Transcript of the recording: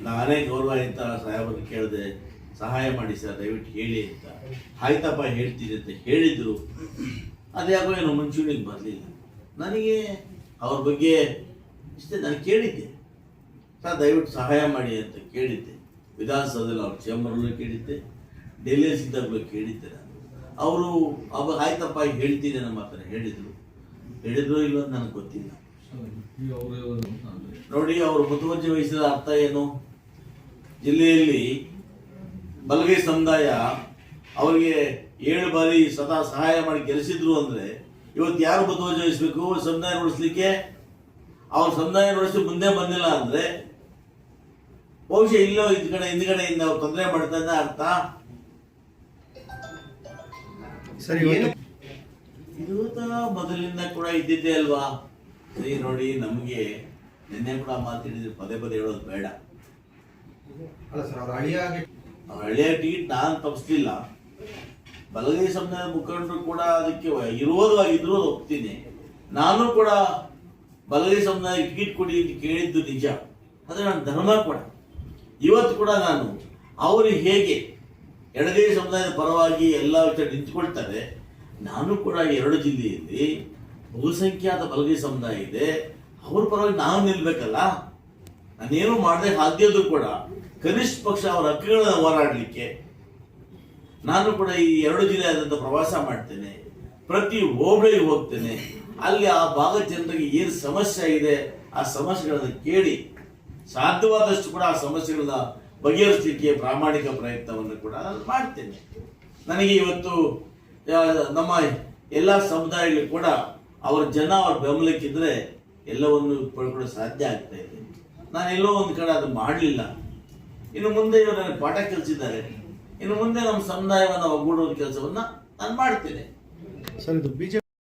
ನಾನೇ ಗೌರವಾನ್ವಿತ ಸಾಹೇಬರನ್ನು ಕೇಳಿದೆ, ಸಹಾಯ ಮಾಡಿ ಸರ್ ದಯವಿಟ್ಟು ಹೇಳಿ ಅಂತ. ಆಯ್ತಪ್ಪ ಹೇಳ್ತೀನಿ ಅಂತ ಹೇಳಿದರು. ಅದ್ಯಾಕೋ ಏನೋ ಮುಂಚೂಣಿಗೆ ಬರಲಿಲ್ಲ. ನನಗೆ ಅವ್ರ ಬಗ್ಗೆ ಇಷ್ಟೇ ನಾನು ಕೇಳಿದ್ದೆ, ಸರ್ ದಯವಿಟ್ಟು ಸಹಾಯ ಮಾಡಿ ಅಂತ ಕೇಳಿದ್ದೆ. ವಿಧಾನಸೌಧದಲ್ಲಿ ಅವ್ರ ಚೇಂಬರಲ್ಲೂ ಕೇಳಿದ್ದೆ, ಡೆಲ್ಲಿಯಲ್ಲಿ ಸಿದ್ದಾಗಲೂ ಕೇಳಿದ್ದೆ ನಾನು. ಅವರು ಆಯ್ತಪ್ಪ ಹೇಳ್ತೀನಿ ನಮ್ಮ ಹತ್ರ ಹೇಳಿದ್ರು ಇಲ್ಲೋ ನನಗೆ ಗೊತ್ತಿಲ್ಲ. ನೋಡಿ, ಅವರು ಮುತುವರ್ಜಿ ವಹಿಸಿದ ಅರ್ಥ ಏನು? ಜಿಲ್ಲೆಯಲ್ಲಿ ಬಲಗೈ ಸಮುದಾಯ ಅವರಿಗೆ 7 ಬಾರಿ ಸದಾ ಸಹಾಯ ಮಾಡಿ ಗೆಲ್ಲಿಸಿದ್ರು ಅಂದ್ರೆ ಇವತ್ತು ಯಾರು ಮುತುವರ್ಜಿ ವಹಿಸಬೇಕು? ಸಮುದಾಯ ಉಳಿಸ್ಲಿಕ್ಕೆ. ಅವ್ರ ಸಮುದಾಯ ಉಳಿಸಿ ಮುಂದೆ ಬಂದಿಲ್ಲ ಅಂದ್ರೆ ಬಹುಶಃ ಇಲ್ಲೋ ಹಿಂದ್ಗಡೆಯಿಂದ ಅವ್ರು ತೊಂದರೆ ಮಾಡ್ತಾ ಇದ್ದ ಅರ್ಥ. ಸರಿ, ಇದು ಮೊದಲಿಂದ ಕೂಡ ಇದ್ದಿದ್ದೆ ಅಲ್ವಾ? ಸರಿ ನೋಡಿ, ನಮಗೆ ನಿನ್ನೆ ಕೂಡ ಮಾತಾಡಿದ್ರೆ ಪದೇ ಹೇಳೋದು ಬೇಡ. ಅಲ್ಲ ಸರ್, ಅವ್ರ ಹಳಿಯ ಟಿಕೆಟ್ ನಾನು ತಪ್ಪಿಸ್ಲಿಲ್ಲ. ಬಲಗೈ ಸಮುದಾಯದ ಮುಖಂಡರು ಕೂಡ ಅದಕ್ಕೆ ಇರೋದು ಒಪ್ತೀನಿ. ನಾನು ಕೂಡ ಬಲಗೈ ಸಮುದಾಯ ಟಿಕೆಟ್ ಕೊಡಿ ಅಂತ ಕೇಳಿದ್ದು ನಿಜ. ಆದರೆ ನನ್ನ ಧರ್ಮ ಕೂಡ ಇವತ್ತು ಕೂಡ ನಾನು ಅವರು ಹೇಗೆ ಎಡಗೈ ಸಮುದಾಯದ ಪರವಾಗಿ ಎಲ್ಲ ವಿಚಾರ ನಿಂತುಕೊಳ್ತಾರೆ, ನಾನು ಕೂಡ 2 ಜಿಲ್ಲೆಯಲ್ಲಿ ಬಹುಸಂಖ್ಯಾತ ಬಲಗೈ ಸಮುದಾಯ ಇದೆ, ಅವ್ರ ಪರವಾಗಿ ನಾವು ನಿಲ್ಬೇಕಲ್ಲ. ನಾನೇನು ಮಾಡದೆ ಸಾಧ್ಯದ್ರು ಕೂಡ ಕನಿಷ್ಠ ಪಕ್ಷ ಅವರ ಹಕ್ಕುಗಳನ್ನ ಹೋರಾಡಲಿಕ್ಕೆ ನಾನು ಕೂಡ ಈ 2 ಜಿಲ್ಲೆಯಾದಂಥ ಪ್ರವಾಸ ಮಾಡ್ತೇನೆ. ಪ್ರತಿ ಹೋಬಳಿಗೆ ಹೋಗ್ತೇನೆ. ಅಲ್ಲಿ ಆ ಭಾಗದ ಜನರಿಗೆ ಏನು ಸಮಸ್ಯೆ ಇದೆ ಆ ಸಮಸ್ಯೆಗಳನ್ನು ಕೇಳಿ ಸಾಧ್ಯವಾದಷ್ಟು ಕೂಡ ಆ ಸಮಸ್ಯೆಗಳನ್ನ ಬಗೆಹರಿಸಲಿಕ್ಕೆ ಪ್ರಾಮಾಣಿಕ ಪ್ರಯತ್ನವನ್ನು ಕೂಡ ನಾನು ಮಾಡ್ತೇನೆ. ನನಗೆ ಇವತ್ತು ನಮ್ಮ ಎಲ್ಲ ಸಮುದಾಯಗಳು ಕೂಡ ಅವರ ಬೆಂಬಲಕ್ಕಿದ್ರೆ ಎಲ್ಲವನ್ನು ಪಡ್ಕೊಳ್ಳೋ ಸಾಧ್ಯ ಆಗ್ತಾ ಇದೆ. ನಾನು ಎಲ್ಲೋ ಒಂದು ಕಡೆ ಅದು ಮಾಡಲಿಲ್ಲ. ಇನ್ನು ಮುಂದೆ ಇವರು ನನಗೆ ಪಾಠ ಕಲಿಸಿದ್ದಾರೆ. ಇನ್ನು ಮುಂದೆ ನಮ್ಮ ಸಮುದಾಯವನ್ನು ಒಗ್ಗೂಡುವ ಕೆಲಸವನ್ನ ನಾನು ಮಾಡ್ತೇನೆ. ಸರ್, ಇದು ಬಿಜೆಪಿ